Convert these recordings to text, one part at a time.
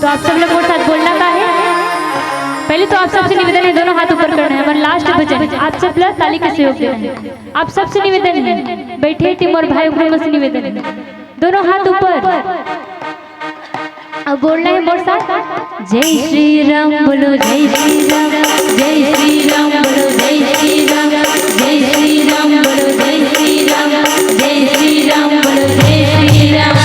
तो आप सब लोग मेरे साथ बोलना का है। पहले तो आप सबसे निवेदन है, दोनों हाथ ऊपर करना है। हमारा लास्ट भजन आप सब लोग ताली के सहयोग देना है। आप सबसे निवेदन है, बैठे टीम और भाई बहनों से निवेदन है, दोनों हाथ ऊपर। अब बोलना है मेरे साथ, जय श्री राम बोलो, जय श्री राम, जय श्री राम बोलो, जय श्री राम, जय श्री राम बोलो, जय श्री राम, जय श्री राम बोलो, जय श्री राम।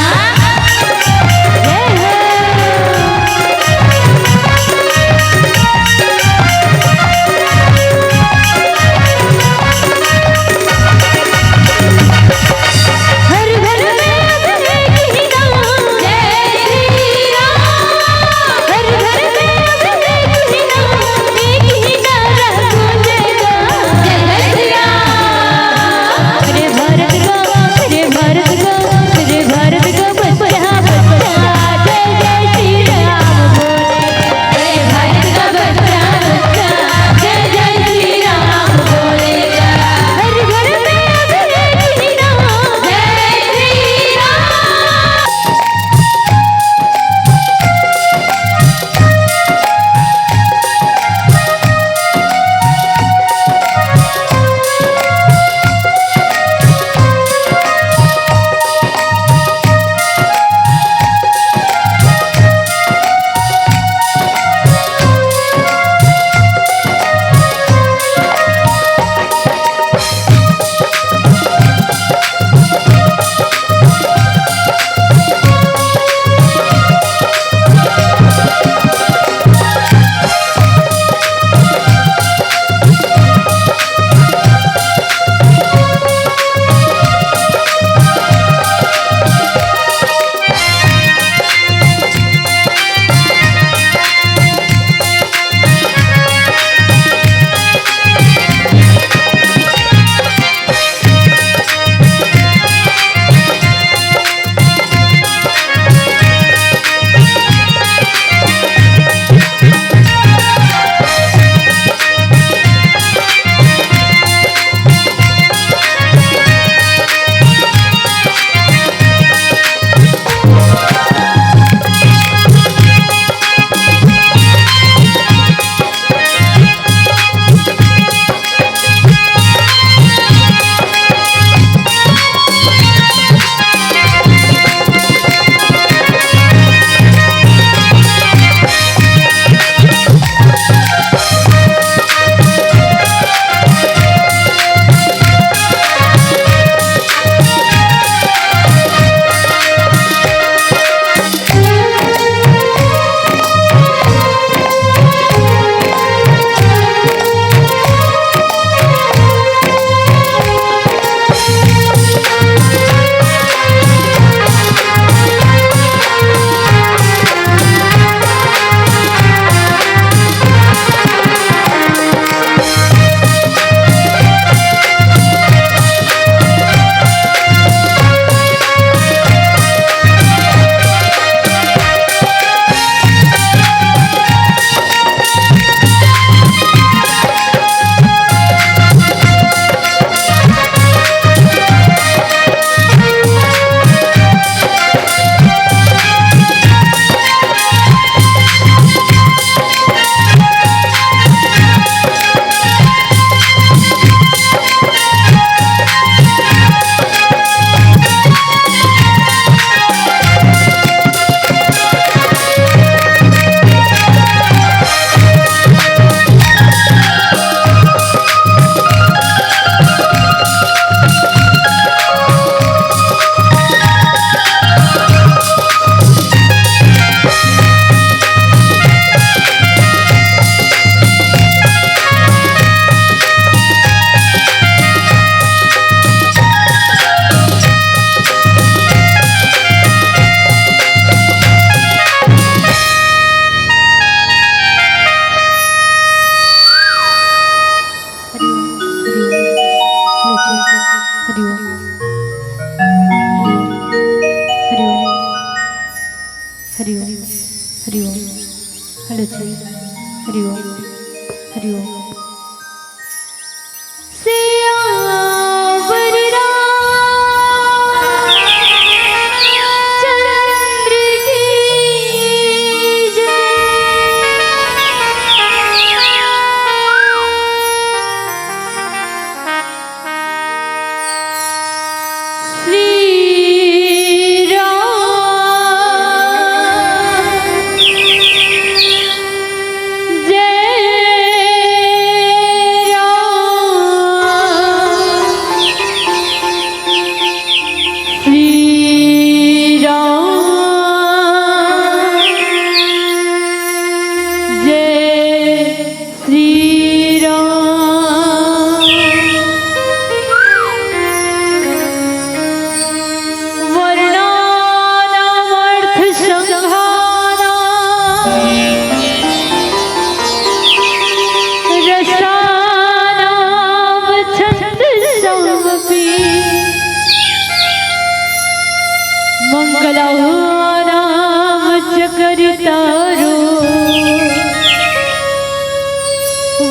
तारो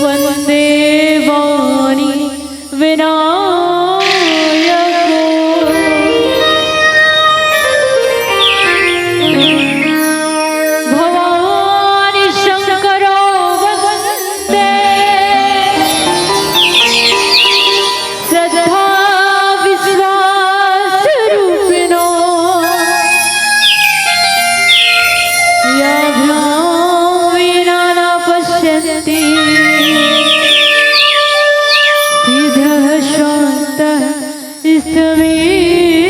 वंदे वाणी विनायको भवानी शंकरो वंदे श्रद्धा विश्वास रूपिणो विना न पश्यन्ति सिद्धः शान्तः स्थमेश्वरो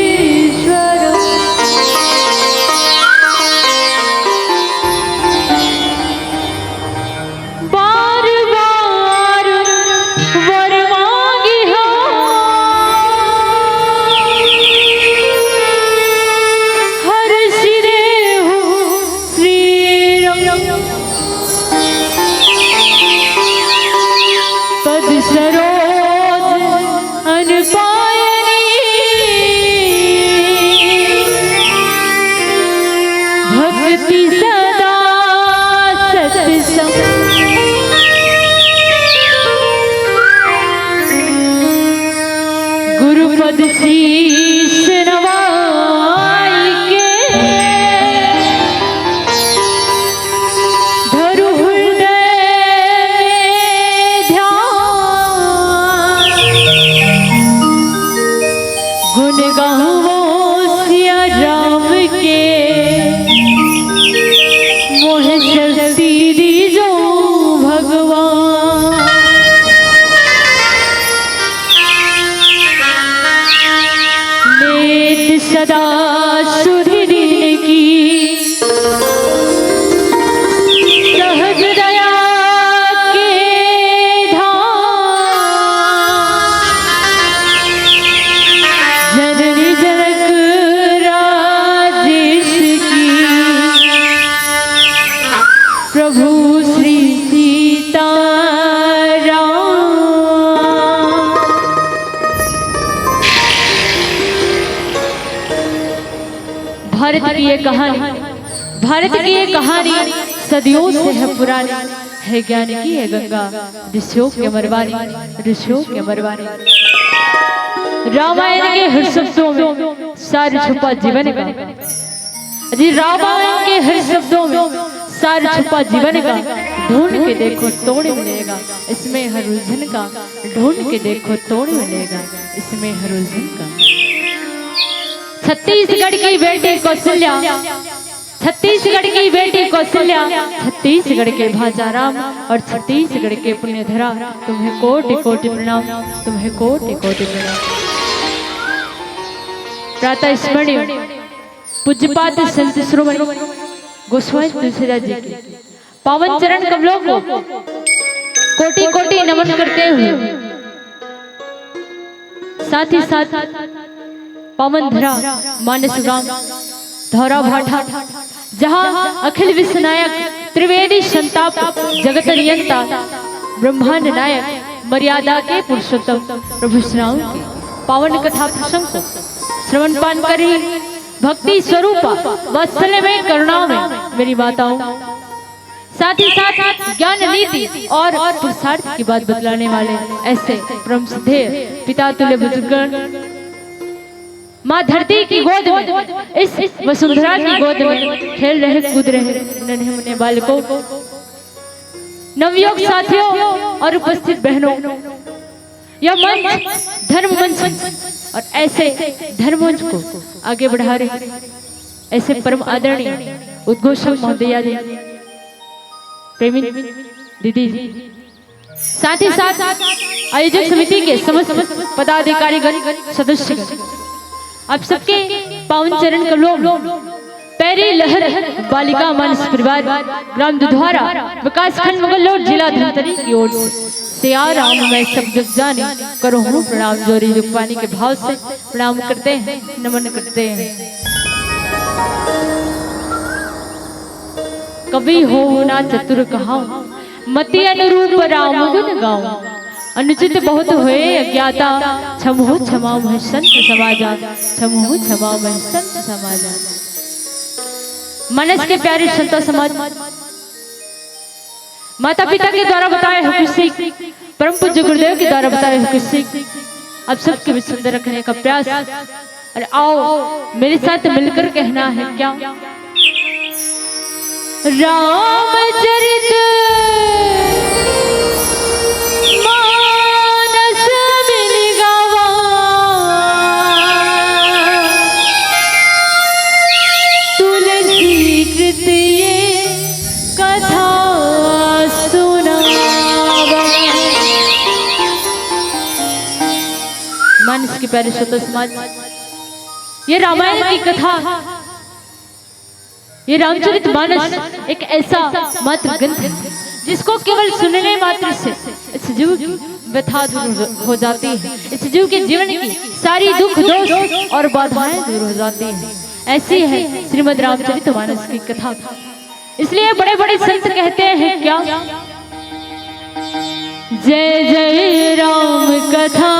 बार बार वर मांगी हो हर सिरे हो श्री पद सरोज अनपायनी भक्ति सदा सत्संग गुरुपद शीश नवाई के धरु हृदय में ध्यान गुण गाऊं सिया राम के मोह शक्ति दीजो भगवान नेत सदा सुधीर की सहज दया के धाम जननी जनक राजेश की प्रभु श्री सीताराम। भारत की ये कहानी सदियों से है पुरानी, है ज्ञान की है गंगा ऋषियों के मरवानी, ऋषियों के मरवानी। रामायण के हर शब्दों में सार छुपा जीवन का जी, रामायण के हर शब्दों में सार छुपा जीवन का ढूंढ के देखो तोड़ मिलेगा इसमें हर उलझन का, ढूंढ के देखो तोड़ मिलेगा इसमें हर उलझन का। छत्तीसगढ़ की बेटी कौशल्या, छत्तीसगढ़ की बेटी कौशल्या, छत्तीसगढ़ के भाजाराम और छत्तीसगढ़ के पुण्यधरा, तुम्हें कोटि कोटि प्रणाम, तुम्हें कोटि कोटि प्रणाम। प्रातः स्मरणीय पूज्यपाद संत शिरोमणि गोस्वामी तुलसीदास जी के पावन चरण कमलों को कोटि कोटि नमन करते हुए साथ ही साथ पावन धरा मानस ग्राम धौरा भाठा, जहाँ अखिल विश्व नायक त्रिवेदी संताप जगत नियंता ब्रह्मांड नायक मर्यादा के पुरुषोत्तम प्रभु श्री राम की पावन कथा प्रसंग को श्रवण पान कर ही भक्ति स्वरूपा वात्सल्य में करुणा में मेरी माताओं, साथ ही साथ ज्ञान नीति और पुरुषार्थ की बात बतलाने वाले ऐसे परम श्रद्धेय पिता तुल्य बुजुर्ग माँ धरती की गोद में, इस वसुंधरा की गोद में खेल रहे कूद रहे नन्हे मुन्ने बालकों, नवयुवक साथियों और उपस्थित बहनों, यह मंच धर्म मंच और ऐसे धर्म मंच को आगे बढ़ा रहे ऐसे परम आदरणीय उद्घोषक महोदया जी, प्रेमी दीदी जी, साथ ही साथ आयोजक समिति के समस्त पदाधिकारीगण सदस्यगण, आप सबके पावन चरण कमलों पैरी लहर बालिका मानस परिवार ग्राम दुधवारा विकास खंड मुगलोर जिला धमतरी की ओर से राम मैं सब जग जाने करो हूँ प्रणाम, जोरी जुगवानी के भाव से प्रणाम करते हैं, नमन करते हैं। कभी हो ना चतुर कहाऊं, मति अनुरूप राम गुण गाऊं, अनुचित बहुत हुए अज्ञाता, क्षमो क्षमा मह संत समाजा, क्षमो क्षमा मह संत समाजा। मानस के प्यारे संतों समाज, माता पिता के द्वारा बताए हुए किस्से, परम पूज्य गुरुदेव के द्वारा बताए हुए किस्से अब सबके भी सुंदर रखने का प्रयास। अरे आओ मेरे साथ मिलकर कहना है क्या। रामचरित मानस मिल गावा, तुलसी कृत ये कथा सुनावा। मानस के प्यारे श्रोता समाज, ये रामायण की कथा, ये रामचरित मानस एक ऐसा मात्र ग्रंथ है जिसको केवल सुनने मात्र से इस जीव की व्यथा दूर हो जाती है, इस जीव के जीवन की सारी दुख दोष और बाधाएं दूर हो जाती हैं। ऐसी है श्रीमद् रामचरित मानस की कथा। इसलिए बड़े बड़े संत कहते हैं क्या, जय जय राम कथा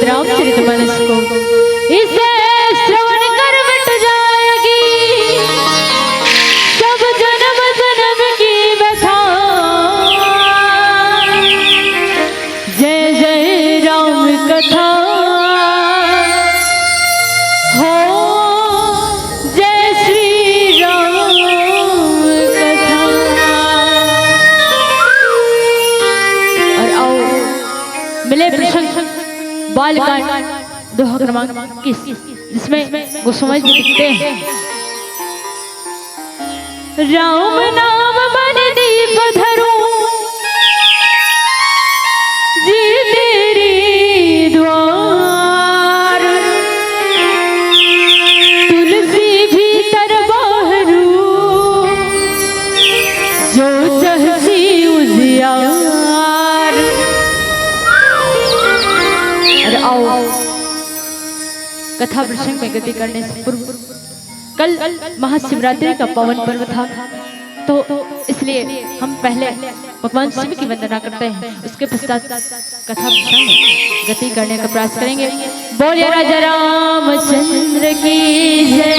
रामचरितमानस को इसे श्रवण कर मिट जाएगी सब जन्म जन्म की व्यथा। जय जय राम कथा हो, जय श्री राम कथा। और आओ मिले प्रशंसा बालकांड दोहा क्रमांक 21, जिसमें गोस्वामी जी लिखते हैं, राम नाम बन दीप धरो जी तेरी द्वार, तुलसी भीतर बाहरू जो सहसी उजियार। आओ कथा प्रसंग में गति करने से पूर्व कल महाशिवरात्रि का पावन पर्व था, तो इसलिए हम पहले भगवान शिव की वंदना करते हैं, उसके पश्चात कथा प्रसंग में गति करने का प्रयास करेंगे। बोलिए राजा रामचंद्र की जय।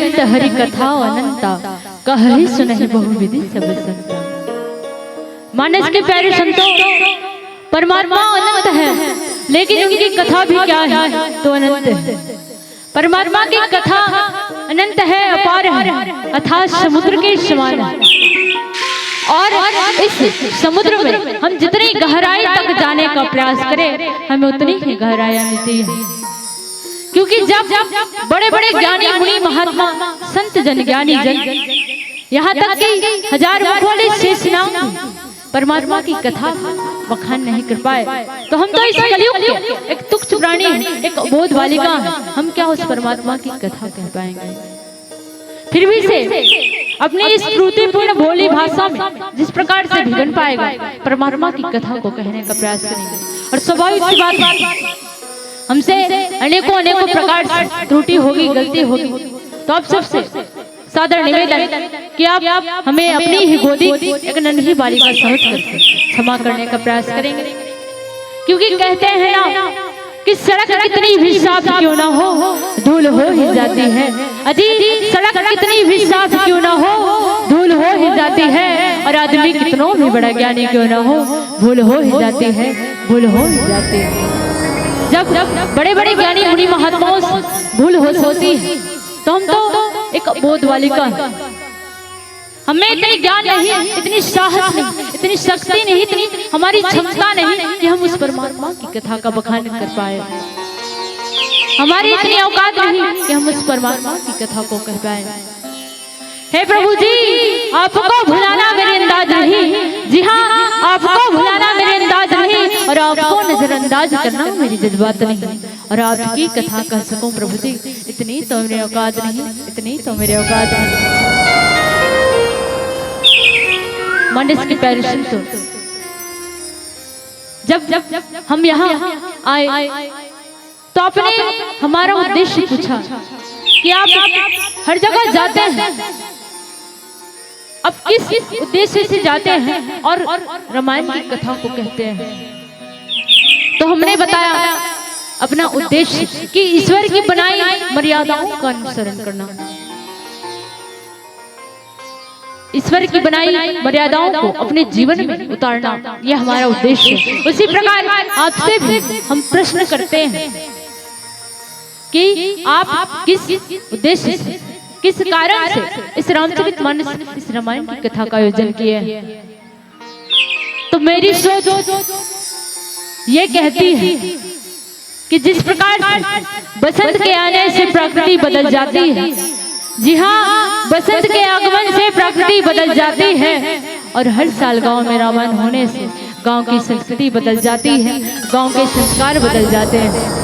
अनंत हरि कथा अनंता, कहि सुनहि बहुविधि सब संता। मानस के प्यारे संतों, परमात्मा अनंत है, लेकिन उनकी कथा भी क्या है तो अनंत है। परमात्मा की कथा अनंत है, अपार है, अथाह समुद्र के समान है। और इस समुद्र में हम जितनी गहराई तक जाने का प्रयास करें, हमें उतनी ही गहराई मिलती है। क्योंकि जब बड़े बड़े ज्ञानी मुनि महात्मा संत जन ज्ञानी जन, यहाँ तक कि हजार मुख वाले शेषनाग परमात्मा की कथा बखान नहीं कर पाए, तो हम तो इस कलयुग के एक तुच्छ प्राणी हैं, एक अबोध बालिका हैं, हम क्या उस परमात्मा की कथा कह पाएंगे। फिर भी से अपनी इस त्रुटिपूर्ण भोली भाषा में जिस प्रकार से भिगन पाएगा, परमात्मा की कथा को कहने का प्रयास करेंगे। और स्वाभाविक सी बात, हमसे अनेकों अनेकों प्रकार से त्रुटि होगी, गलती होगी, तो आप सबसे सादर निवेदन कि आप हमें अपनी ही गोदी एक नन्ही बालिका समझ करके क्षमा करने का प्रयास करेंगे। क्योंकि कहते हैं ना कि सड़क कितनी भी साफ क्यों ना हो, धूल हो ही जाती है। अजी सड़क कितनी भी साफ क्यों ना हो, धूल हो ही जाती है। और आदमी कितनों भी बड़ा ज्ञानी क्यों ना हो, भूल हो ही जाती है, भूल हो ही जाती है। जब बड़े बड़े ज्ञानी मुनि महात्माओं से भूल होती है, तो हम तो एक बोध बालिका है, हमें इतनी ज्ञान नहीं, इतनी साहस नहीं, इतनी शक्ति नहीं, इतनी हमारी क्षमता नहीं कि हम उस परमात्मा की कथा का बखान कर पाए। हमारी इतनी औकात नहीं कि हम उस परमात्मा की कथा को कह पाए। हे प्रभु जी, आपको भुलाना मेरे अंदाज नहीं। जी हाँ, आपको भुलाना मेरे अंदाज नहीं, और आपको नजरअंदाज करना मेरी जज्बात नहीं। और आपकी कथा कह सकूं प्रभु जी, इतनी तो मेरी औकात नहीं, इतनी तो मेरी औकात नहीं। मानस के प्यारे संतों, जब हम यहाँ आए तो आपने हमारा उद्देश्य पूछा कि आप हर जगह जाते हैं, अब किस उद्देश्य से जाते हैं और रामायण की कथा को कहते हैं। तो हमने बताया अपना उद्देश्य कि ईश्वर की बनाई मर्यादाओं का अनुसरण करना, ईश्वर की बनाई मर्यादाओं को अपने जीवन में उतारना, यह हमारा उद्देश्य है। उसी प्रकार आपसे भी हम प्रश्न करते हैं कि आप किस उद्देश्य से, किस कारण से इस रामचरितमानस, इस रामायण की कथा का आयोजन किए हैं। तो मेरी सोच ये कहती है कि जिस प्रकार से बसंत के आने से प्रकृति बदल जाती है, जी हाँ, बसंत के आगमन से प्रकृति बदल जाती है, और हर साल गांव में रामायण होने से गांव की संस्कृति बदल जाती है, गांव के संस्कार बदल जाते हैं।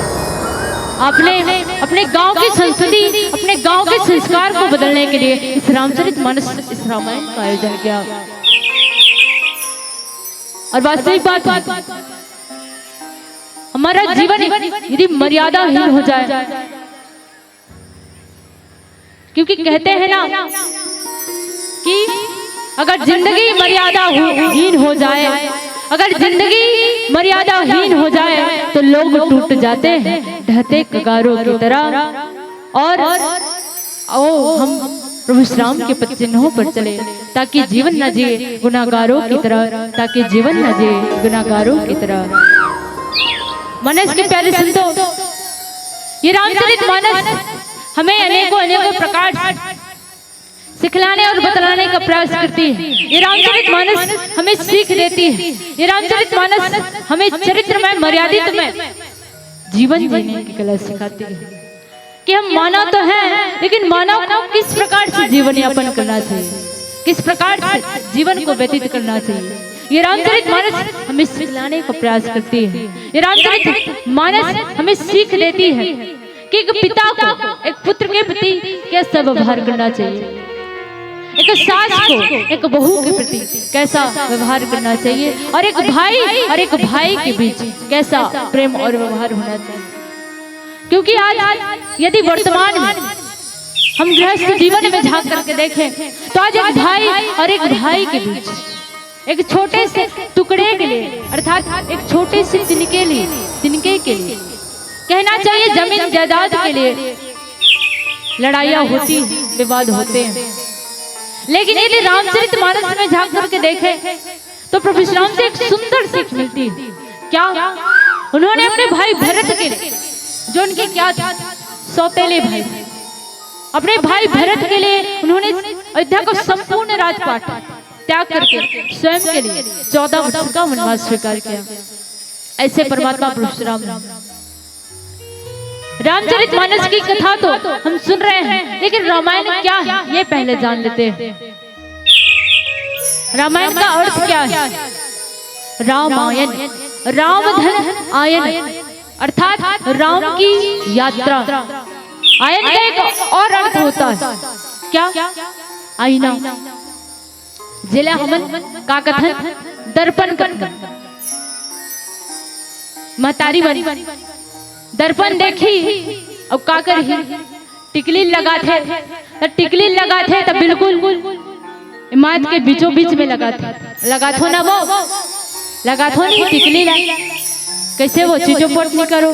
आपने अपने गांव की संस्कृति, अपने गांव के संस्कार को बदलने के लिए इस रामचरितमानस, इस रामायण का आयोजन किया। और वास्तविक बात, हमारा जीवन यदि मर्यादाहीन हो जाए, क्योंकि कहते हैं ना कि अगर जिंदगी मर्यादाहीन हो जाए, अगर जिंदगी मर्यादाहीन हो जाए तो लोग टूट जाते हैं ढहते कगारों की तरह। और हम प्रभु श्री राम के पद चिन्हों पर चले, ताकि जीवन न जिए गुनाहगारों की तरह, ताकि जीवन न जिए गुनाहगारों की तरह। मानस के प्यारे संतों, ये रामचरितमानस हमें अनेकों प्रकार सिखलाने और बतलाने का प्रयास करती है। ये रामचरितमानस हमें सीख देती है। ये रामचरितमानस हमें चरित्र में, मर्यादित में जीवन जीने की कला सिखाती है कि हम मानव तो हैं, लेकिन मानव को किस प्रकार से जीवन यापन करना चाहिए, किस प्रकार से जीवन को व्यतीत करना चाहिए। ये रामचरितमानस हमें सिखलाने का प्रयास करती है। ये रामचरितमानस हमें सीख देती है कि एक पिता को एक पुत्र के प्रति कैसा व्यवहार करना चाहिए, एक सास को एक बहू के प्रति कैसा व्यवहार करना चाहिए, और एक भाई के बीच कैसा प्रेम और व्यवहार होना चाहिए। क्योंकि आज यदि वर्तमान में हम गृहस्थ जीवन में झांक करके देखें, तो आज एक भाई और एक भाई के बीच एक छोटे से टुकड़े के लिए, अर्थात एक छोटे से तिनके के लिए कहना चाहिए, जमीन जायदाद के लिए लड़ाइयाँ होती हैं, विवाद होते हैं। लेकिन यदि रामचरितमानस में झांक करके देखें तो प्रभु श्री राम से एक सुंदर सीख मिलती है। क्या? उन्होंने अपने भाई भरत के लिए, जो उनके क्या था, सौतेले भाई, अपने भाई भरत के लिए उन्होंने अयोध्या को संपूर्ण राजपाट त्याग करके स्वयं के लिए 14 वर्ष का वनवास स्वीकार किया। ऐसे परमात्मा प्रभु श्री राम। रामचरितमानस की कथा तो हम सुन रहे हैं, लेकिन रामायण क्या है ये पहले जान लेते हैं। रामायण का अर्थ क्या है? रामायण, राम धन आयन, अर्थात राम की यात्रा। आयन का एक और अर्थ होता है, क्या? आईना, जिला हमन का कथन दर्पण कथन। महतारी बनी दर्पण देखी अब का करी, टिकली लगा थे तो बिल्कुल इमारत के बीचों बीच में लगा थो ना, वो लगा थो नहीं टिकली ला, कैसे वो चीजों पोट नहीं करो।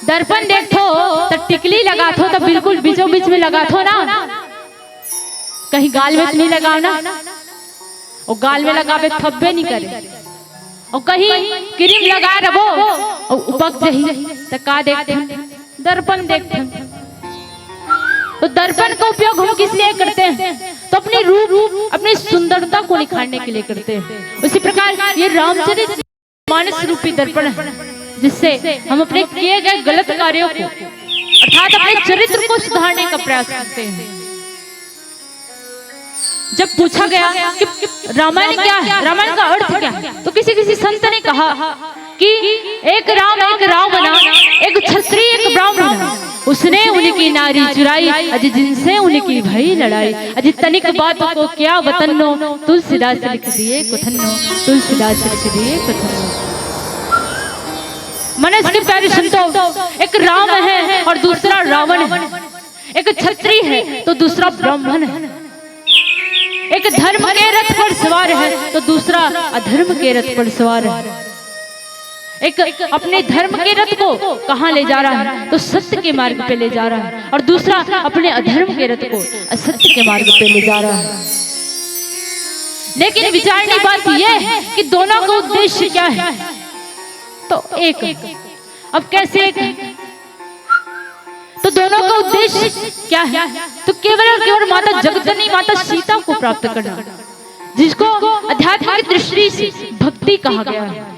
दर्पण देखो तो टिकली लगा थो तो बिल्कुल बीचों बीच में लगा थो ना, कहीं गाल में नहीं लगाओ ना, और गाल में लगावे थब्बे नहीं करे, और कहीं क्रीम लगा रहो और उपक जही तो का देखते? दर्पण देखते हैं। तो दर्पण का उपयोग हम किस लिए करते हैं? तो अपने रूप, अपनी सुंदरता को निखारने के लिए करते हैं। उसी प्रकार ये रामचरितमानस रूपी दर्पण है, जिससे हम अपने किए गए गलत कार्यों को, अर्थात अपने चरित्र को सुधारने का प्रयास करते हैं। जब पूछा गया कि रामायण क्या है, रामायण का अर्थ क्या है, तो किसी संत ने कहा कि एक रावण, एक क्षत्रिय, एक ब्राह्मण, उसने उनकी नारी चुराई, अज जिनसे उनकी भई लड़ाई, अज तनिक बात को क्या वतनो, तुलसीदास लिख दिए कथनो, तुलसीदास लिख दिए कथनो। मनस के प्यारे संतों, एक राम है और दूसरा रावण है, एक क्षत्रिय है तो दूसरा ब्राह्मण है, एक धर्म के रथ पर सवार है तो दूसरा अधर्म के रथ पर सवार है। एक अपने धर्म के रथ को कहां ले जा रहा है? तो सत्य के मार्ग पे ले जा रहा है, और दूसरा अपने अधर्म के रथ को असत्य के मार्ग पे ले जा रहा है। लेकिन विचारने की बात यह है कि दोनों का उद्देश्य क्या है? तो एक, अब कैसे एक? तो दोनों का उद्देश्य क्या है? तो केवल और केवल माता जगदम्बा, माता सीता को प्राप्त करना, जिसको आध्यात्मिक दृष्टि से भक्ति कहा गया है।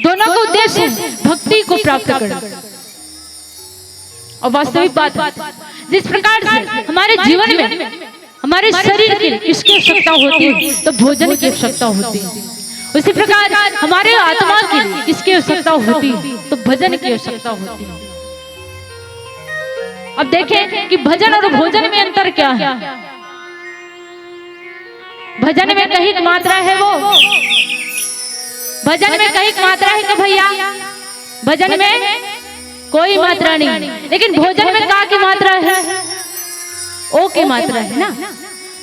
दोनों का उद्देश्य भक्ति को प्राप्त करना। और वास्तविक बात, जिस प्रकार से हमारे जीवन में हमारे शरीर की किसकी आवश्यकता होती है? तो भोजन की आवश्यकता होती है। उसी प्रकार हमारे आत्मा की किसकी आवश्यकता होती है? तो भजन की आवश्यकता होती है। अब देखें कि भजन और भोजन में अंतर क्या है। भजन में कहीं मात्रा है, वो भजन में कहीं मात्रा है कि भैया, भजन में कोई मात्रा नहीं, लेकिन भोजन में का की मात्रा है? ओ की मात्रा है ना।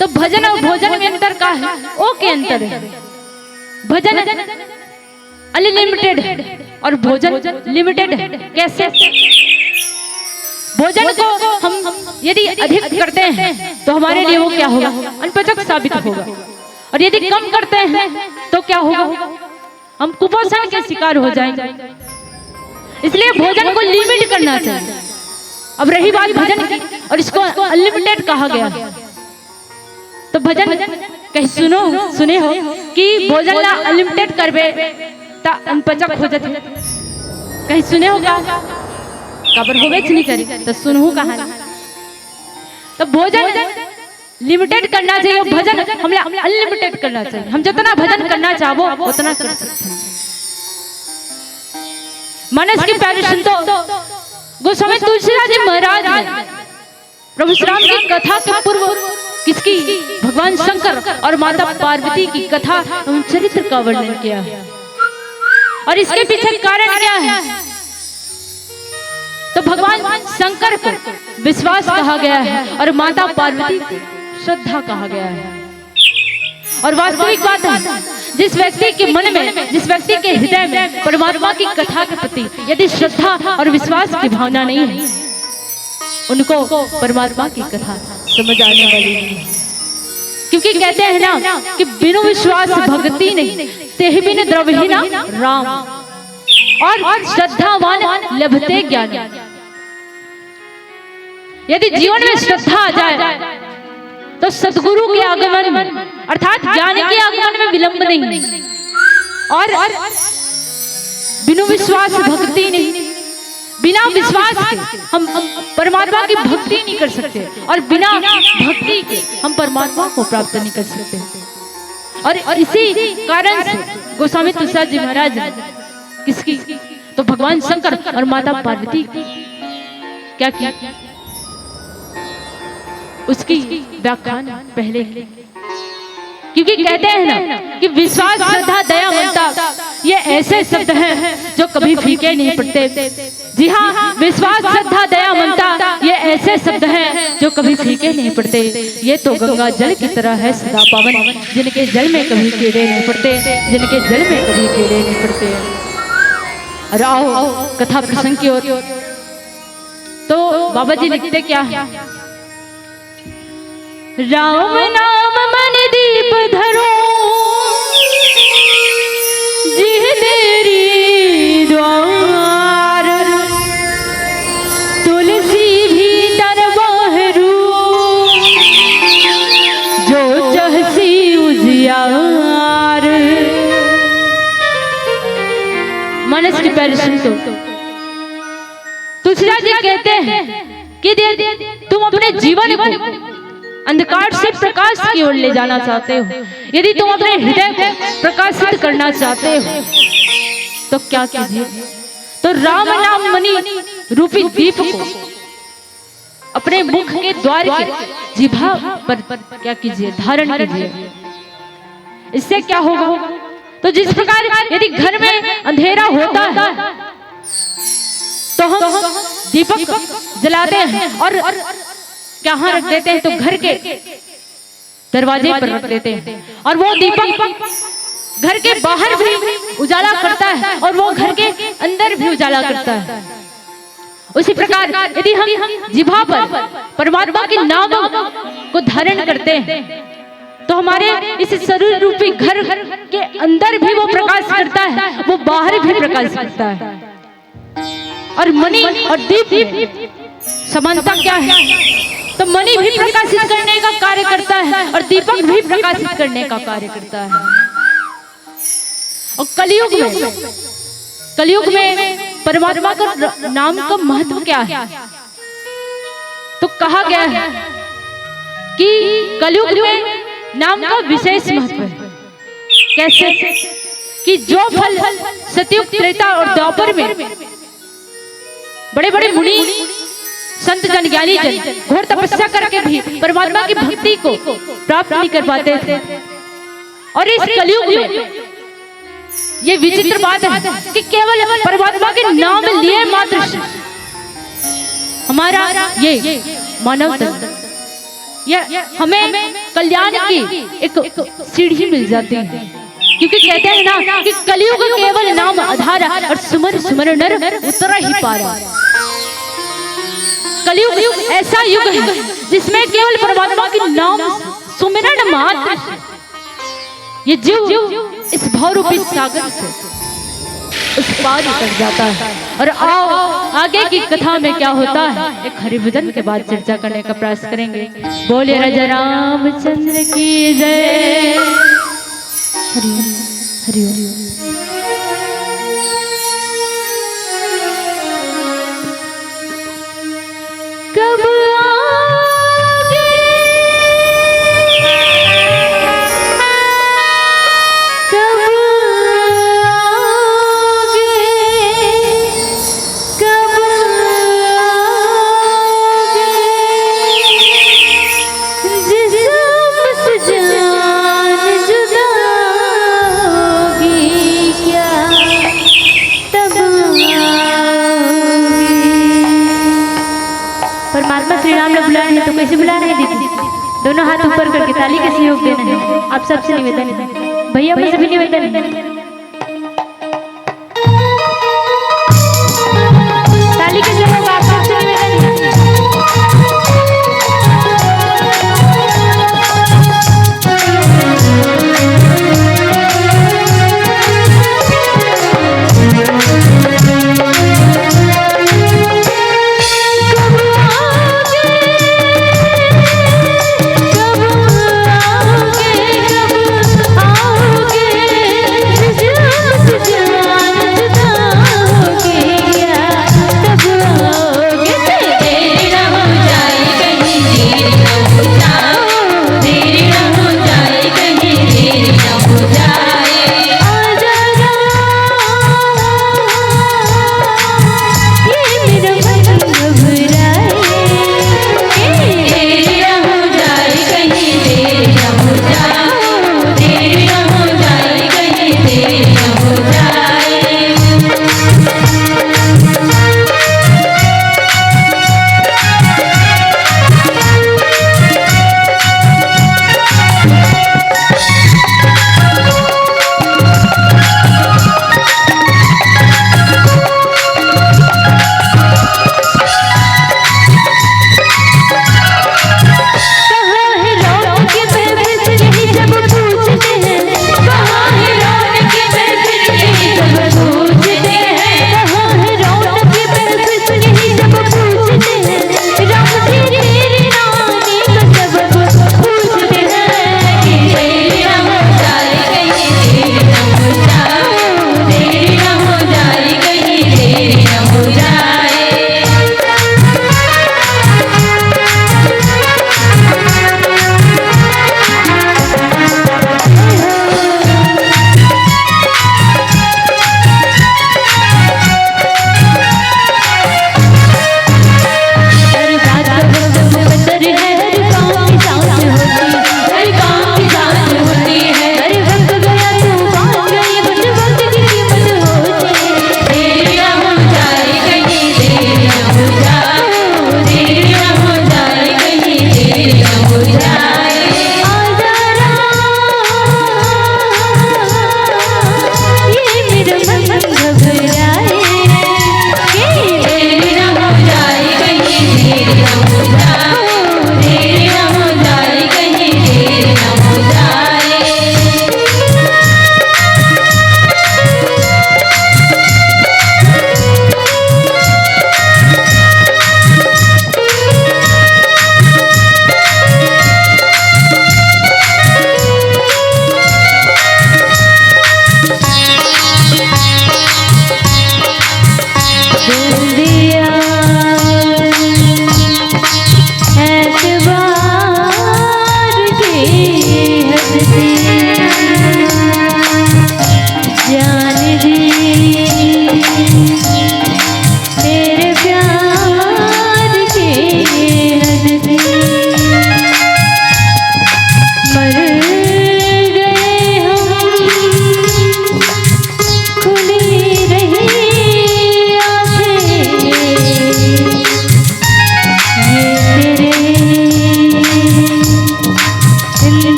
तो भजन और भोजन में अंतर का है? ओ के अंतर है। भजन अनलिमिटेड है और भोजन लिमिटेड है। कैसे? भोजन को हम यदि अधिक करते हैं तो हमारे लिए वो क्या होगा? अनपचक साबित होगा, और यदि कम करते हैं तो क्या होगा? हम कुपोषण के शिकार हो जाएंगे। इसलिए भोजन को लिमिट करना चाहिए। अब रही बात भजन की, और इसको अनलिमिटेड कहा गया। तो भजन कहीं सुने हो कि भोजन ला अनलिमिटेड करबे ता अनपचक हो जाते? कहीं सुने होगा? कबर होवे नहीं करी तो सुनहु कहानी। तो भोजन लिमिटेड करना चाहिए, भजन हमें अनलिमिटेड करना चाहिए। हम जितना भजन करना चाहो उतना कर सकते हैं। मनस के प्यारे संतों, गोस्वामी तुलसीदास जी महाराज ने प्रभु श्री राम की कथा के पूर्व किसकी? भगवान शंकर और माता पार्वती की कथा एवं चरित्र का वर्णन किया है। और इसके पीछे कारण क्या है? तो भगवान शंकर को विश्वास कहा गया है और माता पार्वती को श्रद्धा कहा गया है। और वास्तविक बात है, जिस व्यक्ति के मन में, जिस व्यक्ति के हृदय में परमात्मा की कथा के प्रति यदि श्रद्धा और विश्वास की भावना नहीं है, उनको परमात्मा की कथा समझ आने वाली नहीं है। क्योंकि कहते हैं ना कि बिनु विश्वास भक्ति नहीं, तेहि बिन द्रवहि ना राम, और श्रद्धावान लभते ज्ञान। यदि जीवन में श्रद्धा आ जाए तो सदगुरु के आगमन अर्थात ज्ञान के आगमन में विलंब नहीं, और बिनु विश्वास भक्ति नहीं, बिना विश्वास के हम परमात्मा की भक्ति नहीं कर सकते, और बिना भक्ति के हम परमात्मा को प्राप्त नहीं कर सकते। और इसी कारण से गोस्वामी तुलसीदास जी महाराज किसकी, तो भगवान शंकर और माता पार्वती क्या किया, उसकी व्याख्यान पहले, क्योंकि कहते हैं ना कि विश्वास श्रद्धा दया ममता ये ऐसे शब्द हैं जो कभी फीके नहीं पड़ते। जी हाँ, विश्वास श्रद्धा दया ममता ये ऐसे शब्द हैं जो कभी फीके नहीं पड़ते। ये तो गंगा जल की तरह है सदा पावन, जिनके जल में कभी कीड़े नहीं पड़ते, जिनके जल में कभी कीड़े नहीं पड़ते। और आओ कथा प्रसंग की ओर। तो बाबा जी लिखते क्या, राम नाम मन दीप धरो, जिह तेरी द्वार, तुलसी भी तर बहरू, जो चहसी उजियार। मानस की पहले सुन तो तुलसीदास जी कहते हैं कि तुम अपने जीवन को अंधकार से प्रकाश की ओर ले जाना चाहते हो, यदि तुम अपने हृदय को प्रकाशित करना चाहते हो तो क्या कीजिए, तो राम नाम मणि रूपी दीप को अपने मुख के द्वार के जिह्वा पर क्या कीजिए, धारण कीजिए। इससे क्या होगा, तो जिस प्रकार यदि घर में अंधेरा होता है तो हम दीपक जलाते हैं और कहाँ रख देते हैं, तो घर के दरवाजे पर रख देते हैं, और वो दीपक घर के बाहर भी उजाला करता है और वो घर के अंदर भी उजाला करता है। उसी प्रकार यदि हम जिह्वा पर परमात्मा के नाम को धारण करते हैं तो हमारे इस शरीर रूपी घर के अंदर भी वो प्रकाश करता है, वो बाहर भी प्रकाश करता है। और मणि और दीप समानता क्या है, तो मणि भी प्रकाशित करने का कार्य करता है और दीपक भी प्रकाशित करने का कार्य करता है। और कलयुग में परमात्मा का नाम का महत्व क्या है, तो कहा गया है कि कलयुग में नाम का विशेष महत्व है। कैसे, कि जो फल सतयुग त्रेता और द्वापर में बड़े बड़े मुनि संत जन ज्ञानी जन घोर तपस्या करके भी परमात्मा की भक्ति को प्राप्त नहीं कर पाते थे, और इस कलयुग में ये विचित्र बात है कि केवल परमात्मा के नाम लिए मात्र हमारा ये मानव तन, ये हमें कल्याण की एक सीढ़ी मिल जाती है। क्योंकि कहते हैं ना कि कलयुग केवल नाम आधार और सुमर सुमर नर उतर ही पारा। कलयुग ऐसा युग है जिसमें केवल परमात्मा के नाम सुमिरन मात्र ये जीव इस भवरूपी सागर से उस पार उतर जाता है। और आओ आगे की कथा में क्या होता है एक हरिभजन के बाद चर्चा करने का प्रयास करेंगे। बोले राजा रामचंद्र की जय। हरि हरि कब परमात्मा श्री राम ने बुलाया है तो कैसे बुला रहे हैं दीदी? दोनों हाथ ऊपर करके ताली के सहयोग देना है। आप सबसे निवेदन है, भैया मुझसे भी निवेदन है, ताली के सहयोग आप सबसे निवेदन है।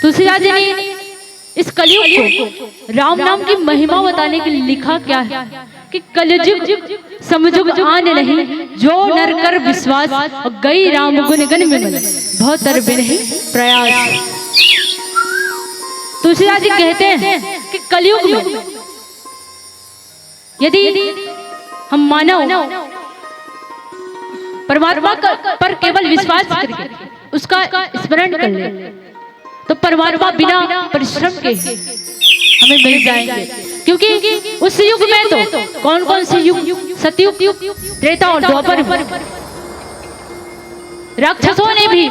तुलसीदास जी ने इस कलयुग को राम नाम की महिमा बताने के लिए लिखा क्या है कि कलयुग समझुग आन नहीं जो नर कर विश्वास और गई राम गुण गण में मन बहुत तर बिनहि प्रयास। तुलसीदास जी कहते हैं कि कलयुग में यदि हम मानव परमात्मा पर केवल विश्वास करके उसका स्मरण कर ले तो परमात्मा बिना परिश्रम के हमें मिल जाएंगे। क्योंकि उस युग में तो कौन कौन से युग, सतयुग, त्रेता और द्वापर, राक्षसों ने भी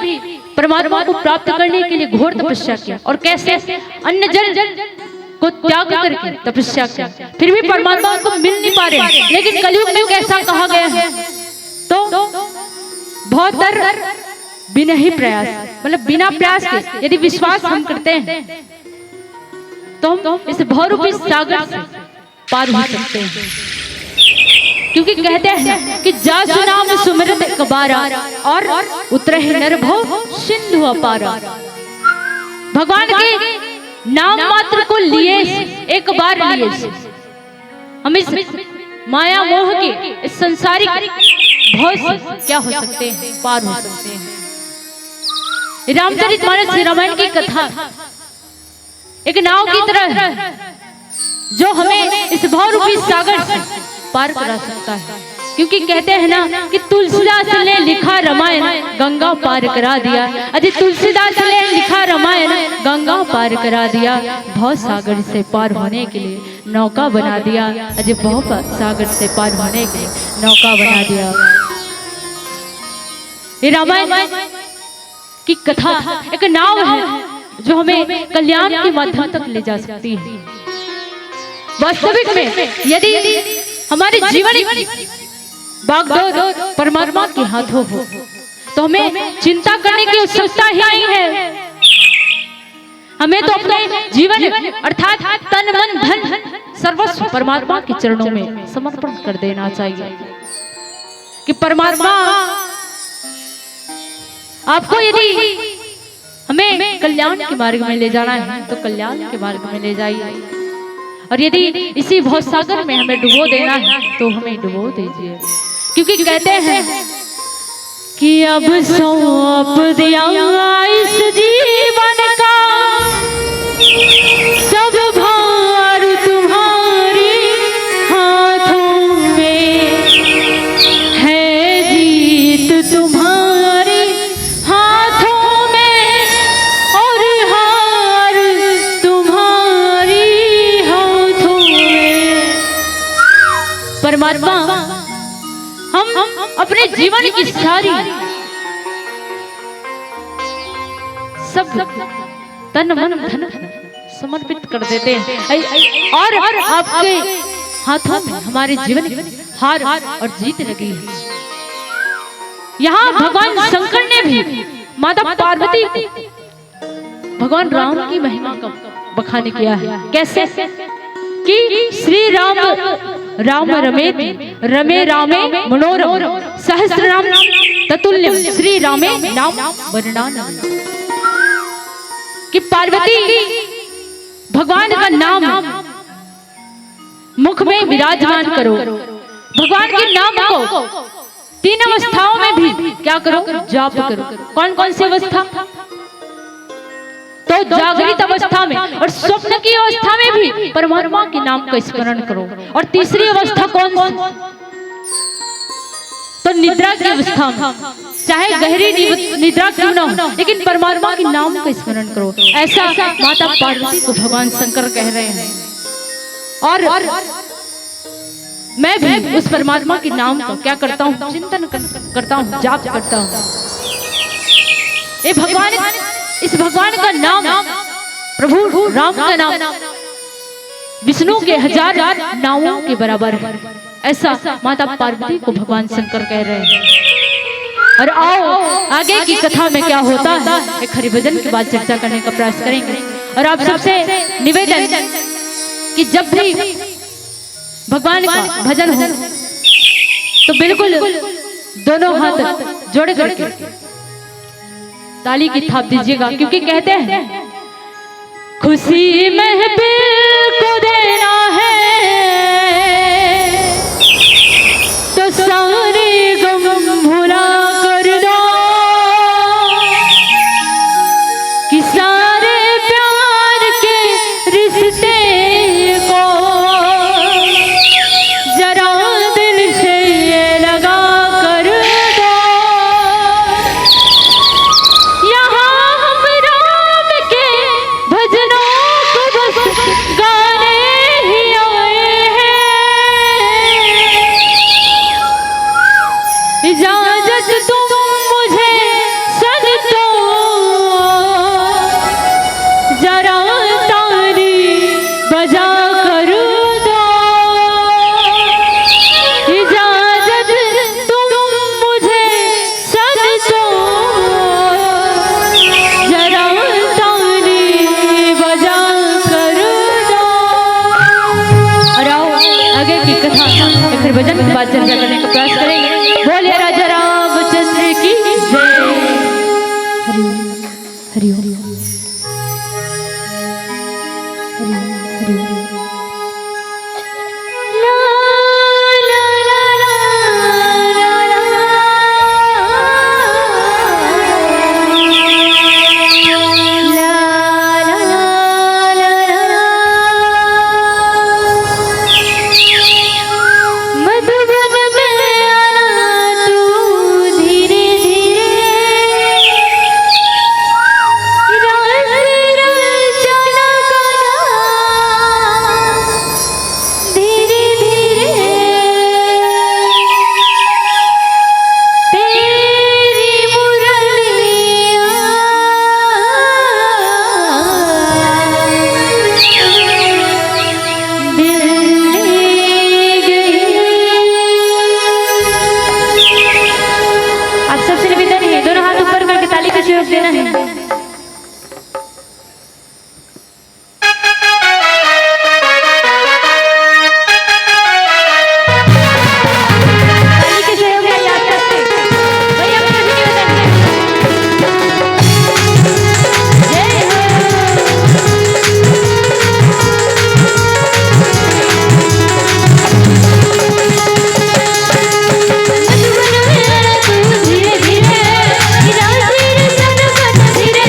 परमात्मा को प्राप्त करने के लिए घोर तपस्या किया और कैसे अन्य जन को त्याग करके तपस्या किया, फिर भी परमात्मा को मिल नहीं पा रहे। लेकिन कलयुग में कैसा कहा गया है तो बहुत बिना ही प्रयास, मतलब बिना प्रयास के यदि विश्वास हम करते हैं तो हम इस बहुरूपी सागर से पार हो सकते हैं। क्योंकि कहते हैं कि जासु नाम सुमिरत कबारा और उतरहि नर भव सिंधु अपारा। भगवान के नाम मात्र को लिए एक बार लिए हम इस माया मोह के इस संसारिक भव से क्या हो सकते हैं, पार हो सकते हैं। रामचरितमानस रामायण की कथा एक नाव की तरह जो हमें इस बहुरूपी सागर से पार करा सकता है। क्योंकि कहते हैं ना कि तुलसीदास ने लिखा रामायण गंगा पार करा दिया। अजय तुलसीदास ने लिखा रामायण गंगा पार करा दिया, भव सागर से पार होने के लिए नौका बना दिया। अजय भव सागर से पार होने के लिए नौका बना दिया। ये रामायण की कथा एक नाव है जो हमें कल्याण के माध्यम तक ले जा सकती है। वास्तविक में यदि हमारे जीवन की बागडोर परमात्मा के हाथों हो तो हमें चिंता करने की आवश्यकता ही नहीं है। हमें तो अपने जीवन अर्थात तन मन धन सर्वस्व परमात्मा के चरणों में समर्पण कर देना चाहिए कि परमात्मा आपको यदि हमें कल्याण के मार्ग में ले जाना है तो कल्याण के मार्ग में ले जाइए, और यदि इसी भवसागर में हमें डुबो देना है तो हमें डुबो दीजिए। क्योंकि कहते हैं कि अब सौंप दिया इस जीवन का सब भार तुम्हारे हाथों में, हम अपने जीवन की सारी सब तन मन धन समर्पित कर देते हैं और आपके हाथों में हमारे जीवन की हार और जीत लगी है। यहाँ भगवान शंकर ने भी माता पार्वती भगवान राम की महिमा का बखान किया है। कैसे कि श्री राम राम रमे रामे मनोरम सहस्र नाम ततुल्यम श्री रामे नाम वर्णनानम। कि पार्वती भगवान का नाम मुख में विराजमान करो, भगवान के नाम को 3 अवस्थाओं में भी क्या करो, जाप करो। कौन कौन सी अवस्था? तो जागृत अवस्था में और स्वप्न की अवस्था में भी परमात्मा के नाम का स्मरण करो। और तीसरी अवस्था कौन सी? तो निद्रा की अवस्था में, चाहे गहरी निद्रा क्यों ना हो, लेकिन परमात्मा के नाम का स्मरण करो। ऐसा माता पार्वती को भगवान शंकर कह रहे हैं। और मैं भी उस परमात्मा के नाम को क्या करता हूँ, चिंतन करता हूँ, जाप करता हूँ। ये भगवान, इस भगवान का नाम प्रभु राम का नाम विष्णु के 1000 नामों के बराबर है। ऐसा माता पार्वती को भगवान शंकर कह रहे हैं। और आओ आगे की कथा में क्या होता है, एक हरिभजन के बाद चर्चा करने का प्रयास करेंगे। और आप सबसे निवेदन कि जब भी भगवान का भजन हो तो बिल्कुल दोनों हाथ जोड़े करके ताली की थाप दीजिएगा, क्योंकि कहते हैं खुशी महफिल को देना है तो सारे गम भुला कर दो, कि सारे प्यार के रिश्ते को जरा दिल से ये लगा कर दो। यहाँ हम राम के भजनों को बस गाने ही आए हैं। इजाजत तुम मुझे संतो जरा ताली बजा कर दो। इजाजत तुम मुझे संतो जरा ताली बजा कर दो। और आओ आगे की कथा फिर भजन के बाद चर्चा करने का प्रयास करेंगे। बोलिए राजा रामचंद्र की जय। हरि ओम, हरि ओम, हरि ओम। ला ला ला ला ला मधुबन में आना तू धीरे धीरे, रास रचना करना धीरे धीरे, तेरी मुरलियाँ दिल ले गई। आप सबसे निवेदन है दोनों हाथ ऊपर करके ताली का सहयोग देना है। ताली के सहयोग का याद करते भैया आप सभी निवेदन है। जय हो। मधुबन में आना तू धीरे धीरे, रास रचना करना धीरे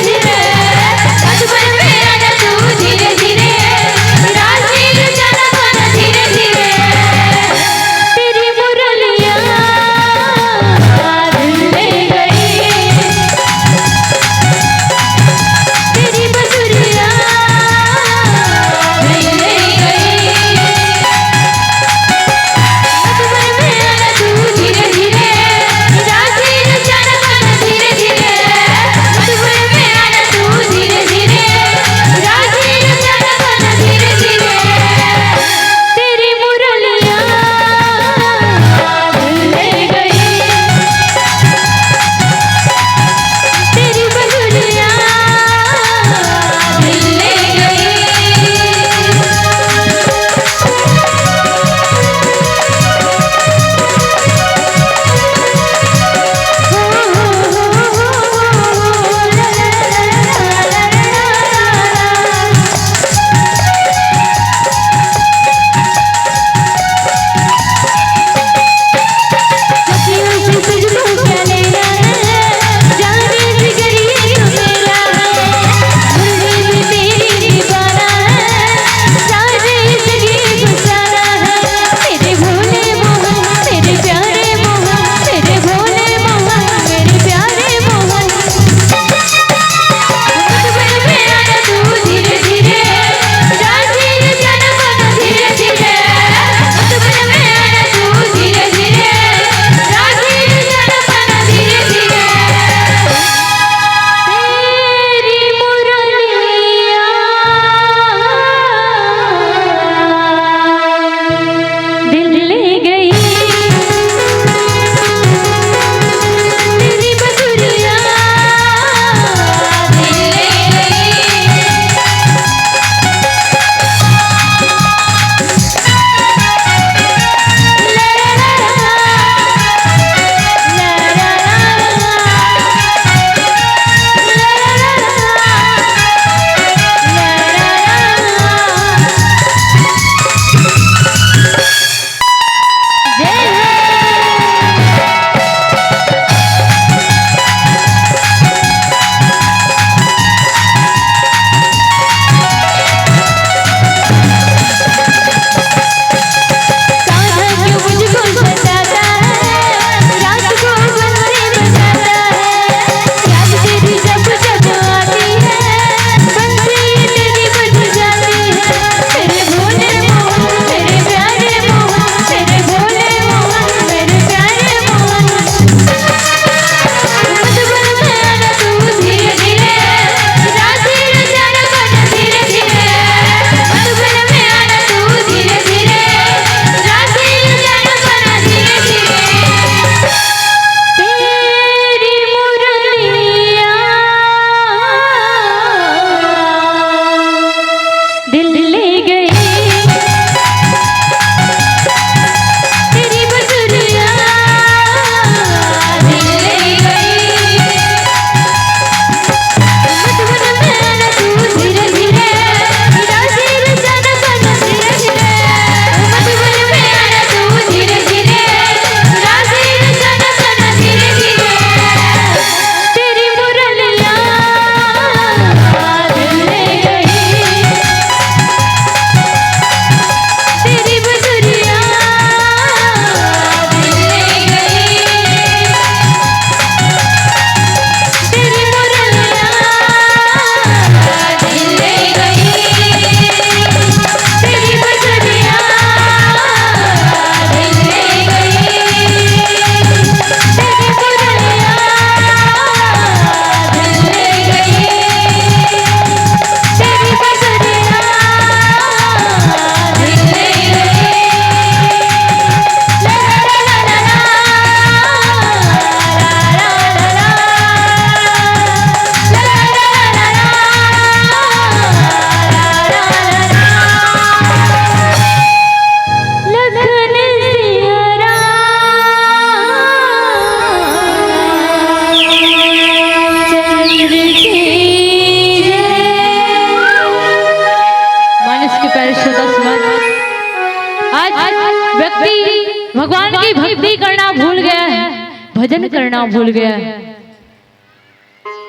भजन करना भूल गया है।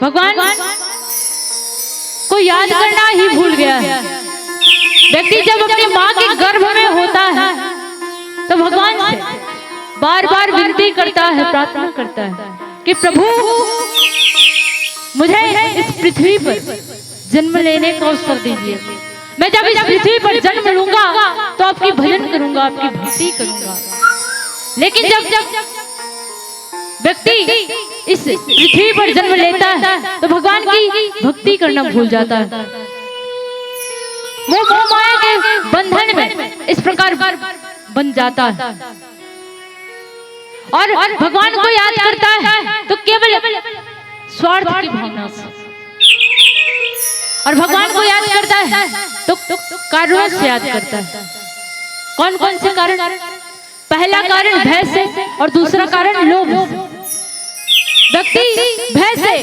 भगवान को याद करना ही भूल गया है। व्यक्ति जब अपनी माँ के गर्भ में होता है तो भगवान से बार बार विनती करता है, प्रार्थना करता है कि प्रभु मुझे इस पृथ्वी पर जन्म लेने का अवसर दीजिए। मैं जब इस पृथ्वी पर जन्म लूंगा तो आपकी भजन करूंगा, आपकी भक्ति करूंगा। लेकिन जब व्यक्ति इस पृथ्वी पर जन्म लेता है तो भगवान की भक्ति करना भूल जाता है। वो मोह माया के बंधन में इस प्रकार बन जाता है और भगवान को याद करता है तो केवल स्वार्थ की भावना से, और भगवान को याद करता है तो कारणों से याद करता है। कौन कौन से कारण? पहला कारण भय से और दूसरा कारण लोभ से। व्यक्ति भय से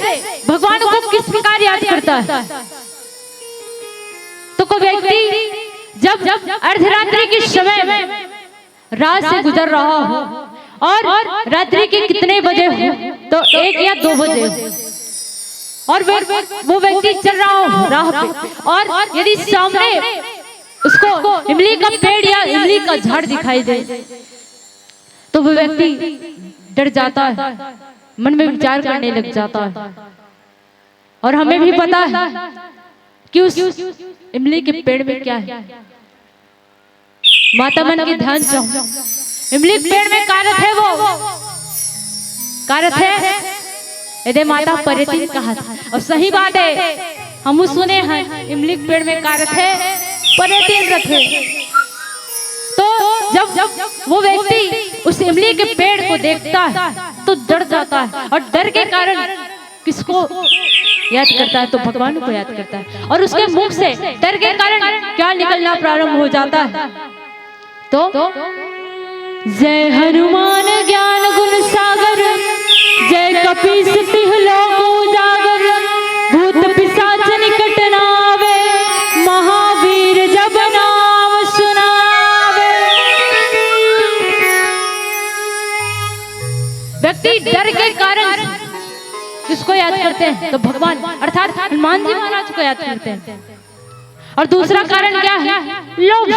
भगवान को किस प्रकार याद करता है? तो कोई व्यक्ति जब अर्धरात्रि के समय में रात से गुजर रहा हो और रात्रि के कितने बजे हो तो 1 या 2 बजे और वो व्यक्ति चल रहा हो राह पे और यदि सामने उसको इमली का पेड़ या इमली का झाड़ दिखाई दे तो वो व्यक्ति डर जाता है, मन में विचार करने लग जाता है। और हमें भी पता है कि उस इमली के पेड़ में क्या है। माता मन के ध्यान चाहो, इमली के पेड़ में कारत है, वो कारत है यदि माता परितिन कहा था। और सही बात है, हम सुने हैं इमली के पेड़ में कारत है, परितिन रखे। तो जब वो व्यक्ति उस इमली के पेड़ को देखता है तो डर जाता है और डर के कारण किसको याद करता है? तो भगवान को याद करता है। और उसके मुख से डर के कारण क्या निकलना प्रारंभ हो जाता है? तो जय हनुमान ज्ञान गुण सागर, जय कपीस तिह लोक उजागर, भूत पिशाच निकट न आवे, महावीर जब नाम सुनावे। व्यक्ति डर के कारण किसको याद करते हैं? तो भगवान अर्थात हनुमान जी महाराज को याद करते हैं। और दूसरा कारण क्या है? लोभ।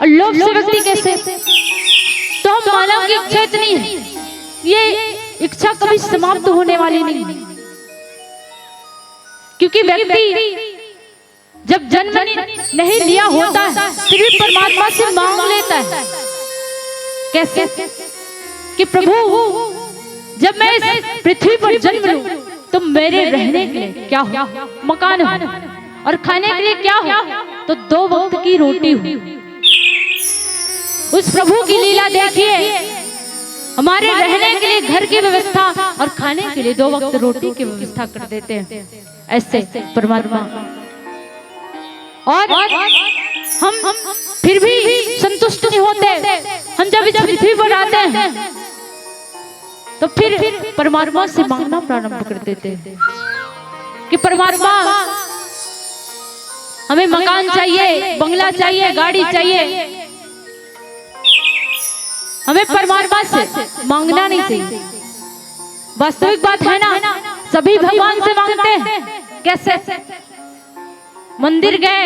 और लोभ से व्यक्ति कैसे? तो हम मानव की इच्छा इतनी है, ये इच्छा कभी समाप्त होने वाली नहीं, क्योंकि व्यक्ति जब जन्म नहीं लिया होता है फिर भी परमात्मा से मांग लेता है। कैसे? कि प्रभु जब मैं इस पृथ्वी पर जन्म लूं तो मेरे रहने के लिए क्या हो? मकान हो, और खाने के लिए क्या हो? तो 2 वक्त की रोटी हो। उस प्रभु की लीला देखिए, हमारे रहने के लिए घर की व्यवस्था और खाने के लिए 2 वक्त रोटी की व्यवस्था कर देते हैं। ऐसे परमात्मा, और हम फिर भी संतुष्ट नहीं होते। हम जब इस पृथ्वी पर आते हैं तो फिर परमात्मा से मांगना प्रारंभ कर देते हैं कि परमात्मा हमें मकान चाहिए, बंगला चाहिए, गाड़ी चाहिए। हमें परमात्मा से मांगना नहीं चाहिए। वास्तविक बात है ना, सभी भगवान से मांगते हैं। कैसे? मंदिर गए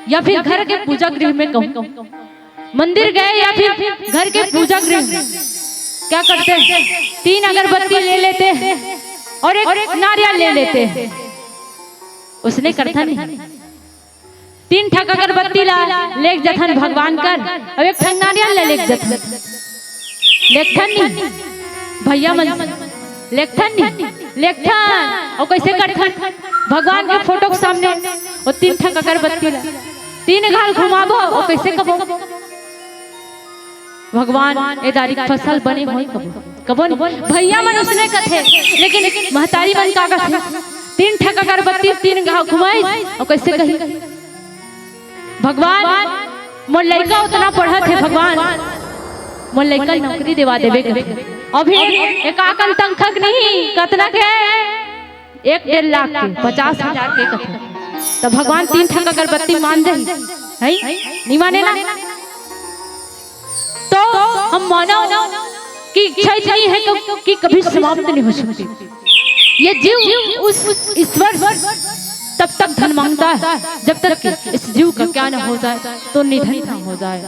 या फिर घर के पूजा गृह में कहूं, मंदिर गए या फिर घर के पूजा गृह में क्या करते हैं? 3 अगरबत्ती ले लेते हैं और एक नारियल ले लेते हैं। उसने करता नहीं, 3 ठक अगरबत्ती ले जथन भगवान कर, अब 1 ठक नारियल ले जथन। लेखन नहीं भैया मन, लेखन नहीं, लेखन और कैसे करथन? भगवान के फोटो के सामने और 3 ठक अगरबत्ती 3 घाल घुमाबो और कैसे कबो? भगवान ए दारी फसल बने होई कबो नहीं। भैया मन उसने कथे, लेकिन महतारी मन का कथे 3 ठक अगरबत्ती 3 घाव घुमाई और कैसे कही? भगवान मोर लड़का उतना पढ़ा थे, भगवान मोर लड़का नौकरी दिवा देवे कथे। अभी एक आकन तंखक नहीं, कतना के 1-1.5 लाख के 50,000 के कथे। तो भगवान 3 ठक अगरबत्ती मान दे है? नहीं माने ना। तो हम मानो की इच्छा इतनी है कि कभी समाप्त नहीं हो सकती। ये जीव उस ईश्वर तब तक धन मांगता है जब तक कि इस जीव का क्या न हो जाए, तो निधन ना हो जाए।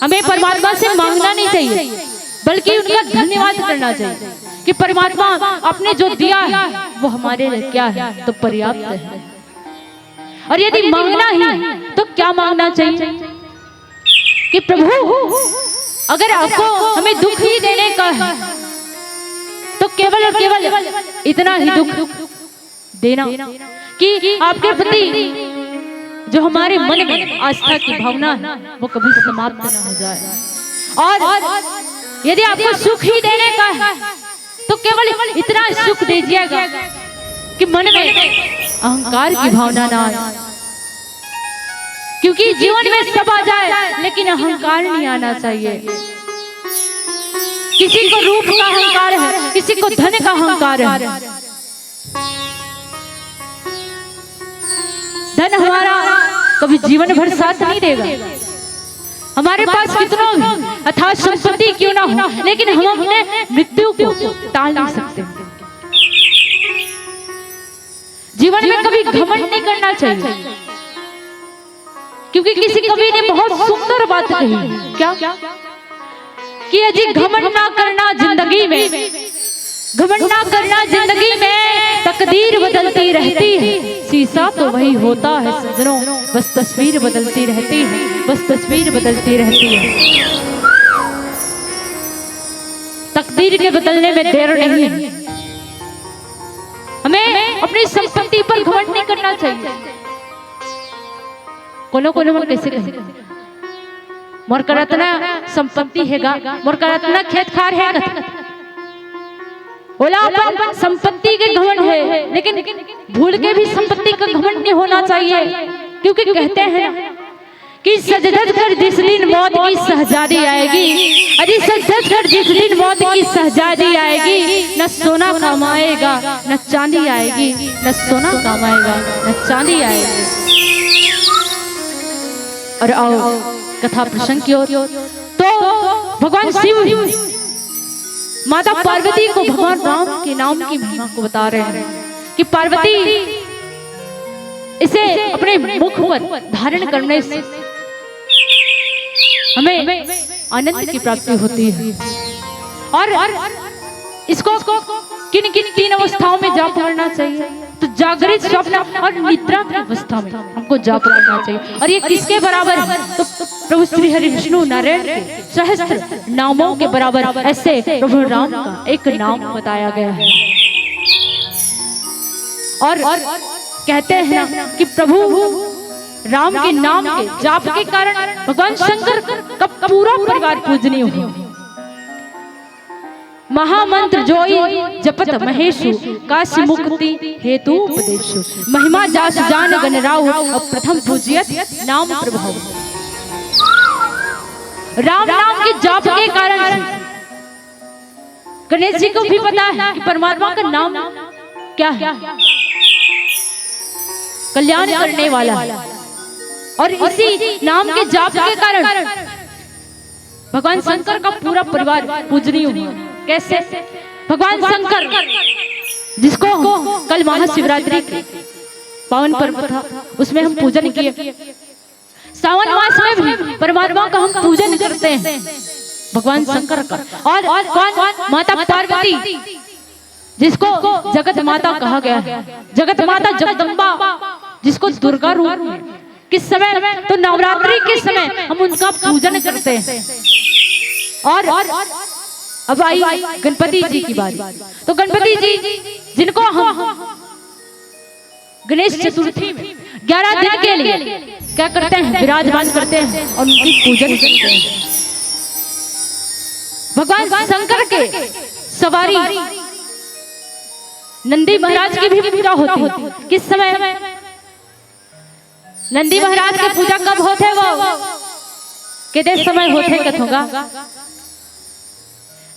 हमें परमात्मा से मांगना नहीं चाहिए, बल्कि उनका धन्यवाद करना चाहिए कि परमात्मा आपने जो दिया है वो हमारे लिए क्या है, तो पर्याप्त है। और यदि मांगना ही तो क्या मांगना चाहिए कि प्रभु अगर आपको हमें दुख ही देने का है तो केवल और केवल इतना ही दुख देना कि आपके प्रति जो हमारे मन में आस्था की भावना है वो कभी समाप्त न हो जाए। और यदि आपको सुख ही देने का है तो केवल इतना सुख दीजिएगा कि मन में अहंकार की भावना ना आए, क्योंकि जीवन में सब आ जाए लेकिन अहंकार नहीं आना चाहिए। किसी को रूप का अहंकार है, किसी को धन का अहंकार है। धन हमारा कभी जीवन भर साथ नहीं देगा। हमारे पास कितना भी अथाह संपत्ति क्यों ना हो, लेकिन हम अपने मृत्यु को टाल नहीं सकते। जीवन में कभी घमंड नहीं करना चाहिए, क्योंकि किसी कवि ने बहुत सुंदर बात कही, क्या कि अजी घमंड ना करना जिंदगी में, घमंड ना करना जिंदगी में, तकदीर बदलती रहती है, शीशा तो वही होता है सजनों, बस तस्वीर बदलती रहती है, बस तस्वीर बदलती रहती है। तकदीर के बदलने में देर नहीं है। हमें अपनी संपत्ति पर घमंड नहीं करना चाहिए। कोनो कोनो मन कैसे कहे मोर करतना संपत्ति हैगा, मोर करतना खेत खार है, बोला अपन संपत्ति के घमंड है, लेकिन भूल के भी संपत्ति का घमंड नहीं होना चाहिए। क्योंकि कहते हैं कि सजदत कर जिस दिन मौत की शहजादी आएगी, अरे सजदत कर जिस दिन मौत की शहजादी आएगी, न सोना काम आएगा न चांदी आएगी, न सोना काम आएगा न चांदी आएगी। और आओ कथा प्रसंग की ओर। तो भगवान शिव माता पार्वती को भगवान राम के नाम की महिमा को बता रहे हैं कि पार्वती इसे अपने मुख पर धारण करने से हमें आनंद की प्राप्ति होती है। और इसको किन किन तीन अवस्थाओं में जाप करना चाहिए, तो जागृत, स्वप्न और निद्रा की अवस्था में हमको जाप करना चाहिए। और ये किसके बराबर है, तो प्रभु श्री हरि विष्णु नारायण के सहस्त्र नामों के बराबर ऐसे प्रभु राम का एक नाम बताया गया है। और कहते हैं कि प्रभु राम के नाम के जाप के कारण भगवान शंकर का पूरा परिवार पूजनीय हो। महामंत्र जोई जपत महेशु, काशी मुक्ति हेतु उपदेशु, महिमा जास जान गण राव, अब प्रथम पूजियत नाम प्रभाव। राम नाम के जाप के कारण गणेश जी को भी पता है कि परमात्मा का नाम क्या है, कल्याण करने वाला है। और इसी नाम के जाप के कारण भगवान शंकर का पूरा परिवार पूजनीय हुआ। कैसे? भगवान शंकर जिसको कल महाशिवरात्रि के पावन पर्व था उसमें हम पूजन किए, सावन मास में भी परमात्मा का हम पूजन करते हैं भगवान शंकर का। और कौन? माता पार्वती जिसको जगत माता कहा गया है, जगत माता जगदम्बा जिसको दुर्गा रूप में किस समय, तो नवरात्रि के समय हम उनका पूजन करते हैं। और अब आई गणपति जी की बारी। तो गणपति जी जिनको हम गणेश चतुर्थी में 11 दिन के लिए क्या करते हैं, विराजमान करते हैं और उनकी पूजन करते हैं। भगवान शंकर के सवारी नंदी महाराज की भी पूजा होती है। किस समय? नंदी महाराज की पूजा कब होते? वो कितने समय होते कथोगा?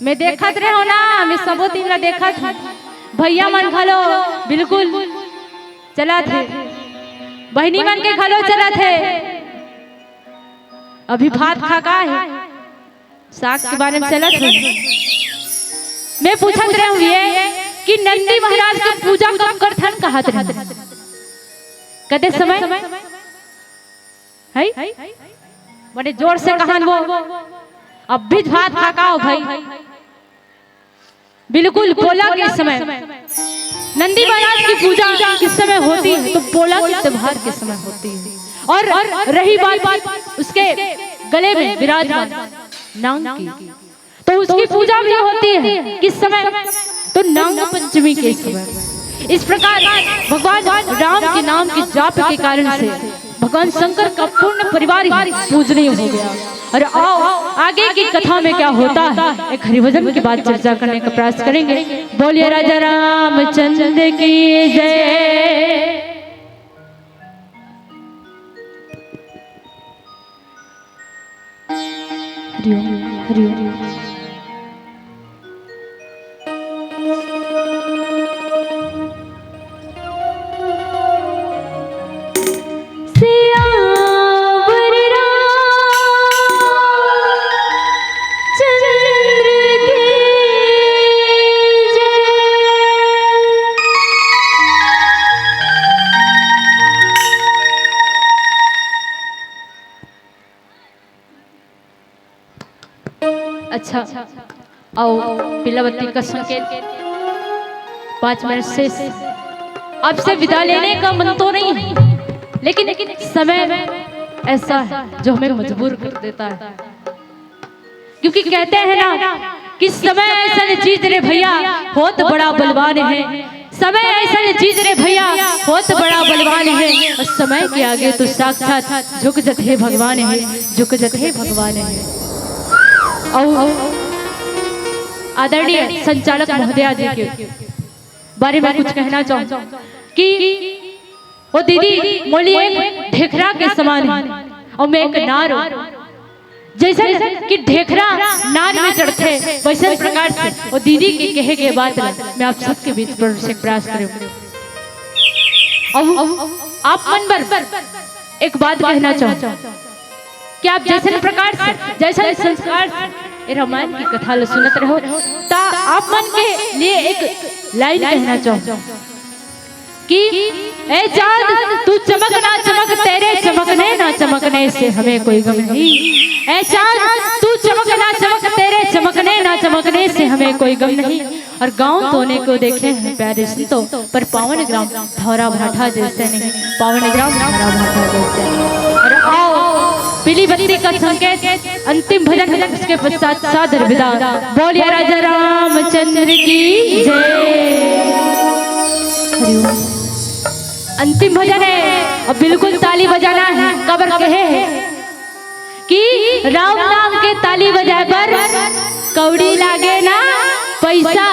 मैं देखत रहे हो ना, मैं सबो दिन ला देखत हूँ। भैया मन घलो बिल्कुल चला थे, बहनी मन के घलो चला थे। अभी भात खा का है साग के बारे में चलत है। मैं पूछत रहे हूँ ये कि नंदी महाराज की पूजा कब करथन कहत रहे कदे समय है बड़े जोर से कहन वो अब भी भात खाकाओ भाई बिल्कुल पोला के समय नंदी महाराज की पूजा किस समय होती है तो पोला के त्योहार के समय होती है। और रही बात उसके गले में विराजमान नांग की तो उसकी पूजा भी होती है किस समय तो नांग पंचमी के समय। इस प्रकार भगवान राम के नाम के जाप के कारण से भगवान शंकर का पूर्ण परिवार ही पूजनीय हो गया। और आओ आगे की कथा में क्या होता है एक हरिभजन की बात चर्चा करने का प्रयास करेंगे। बोलिए राजा रामचंद्र की जय। हरिओम हरिओम। अच्छा आओ पिलावती का संकेत 5 मिनट से अब से विदा लेने का मन तो नहीं है लेकिन समय ऐसा है जो हमें मजबूर कर देता है क्योंकि कहते हैं ना कि समय ऐसा चीज रे भैया बहुत बड़ा बलवान है। समय ऐसा चीज रे भैया बहुत बड़ा बलवान है और समय के आगे तो साक्षात झुक जते भगवान है झुक जते भगवान है। आदरणीय संचालक महोदया जी के बारे में कुछ कहना चाहूँ कि वो दीदी मोली एक ढेखरा के समान है और मैं एक नार हूँ। जैसे कि ढेखरा नार में चढ़ते वैसे प्रकार से वो दीदी के कहे के बात मैं आप सबके बीच प्रयास करूँ। आप मन पर एक बात कहना चाहूँ कि आप जैसे प्रकार से जैसे संस्कार से रामायण की कथा सुनत रहो ता आप मन के लिए एक लाइन कहना चाहूँ कि ए चांद तू चमक ना चमक तेरे चमकने ना चमकने से हमें कोई गम नहीं। ए चांद तू चमक ना चमक तेरे चमकने ना चमकने से हमें कोई गम नहीं। और गांव तोने को देखे हैं प्यारे संतों पर पावन ग्राम धौरा भाठा जैसे नहीं पावन ग्राम धौरा भाठा जैसे नहीं। और आओ पीली बत्ती का संकेत अंतिम भजन उसके पश्चात सादर विदा। बोलिए राजा रामचंद्र की जय। अंतिम भजन है और बिल्कुल ताली बजाना है। कबर कहे है कि राम नाम के ताली बजाए पर कौड़ी लागे ना पैसा।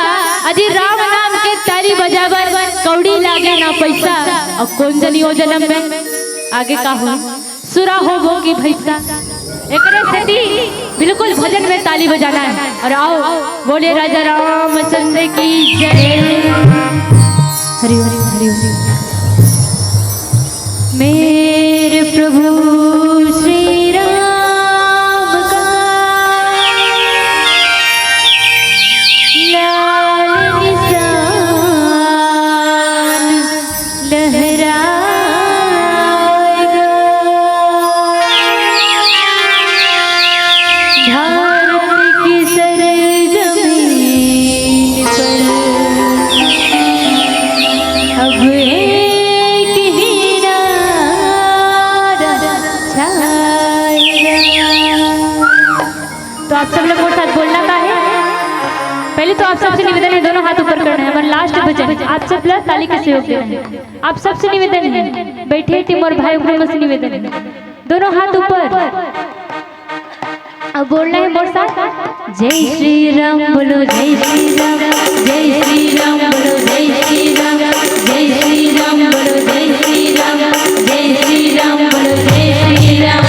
अजी राम नाम के ताली बजाए पर कौड़ी लागे ना पैसा। और कौन जनी हो जन्म में आगे का हो सुरा हो वो की भैसा। एकरे सेती बिल्कुल भजन में ताली बजाना है। और आओ बोले राजा रामचंद्र की जय। हरि हरि हरि हरि। मेरे प्रभु श्री राम का लाल निशान लहराएगा। भारत की सरजमीन पर अब तो आप सब लोग मेरे साथ बोलना का है। पहले तो आप सबसे निवेदन है दोनों हाथ ऊपर करना है। हमारा लास्ट भजन आप सब लोग ताली के सहयोग देना है। आप सबसे निवेदन है बैठे टीम और भाई बहनों से निवेदन है दोनों हाथ ऊपर। अब बोलना है मोर साथ जय श्री राम बोलो जय श्री राम जय श्री राम बोलो जय श्री राम जय श्री राम बोलो जय श्री राम जय श्री राम बोलो जय श्री राम।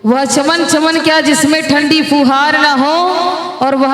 वह चमन चमन क्या जिसमें ठंडी फुहार न हो, और वह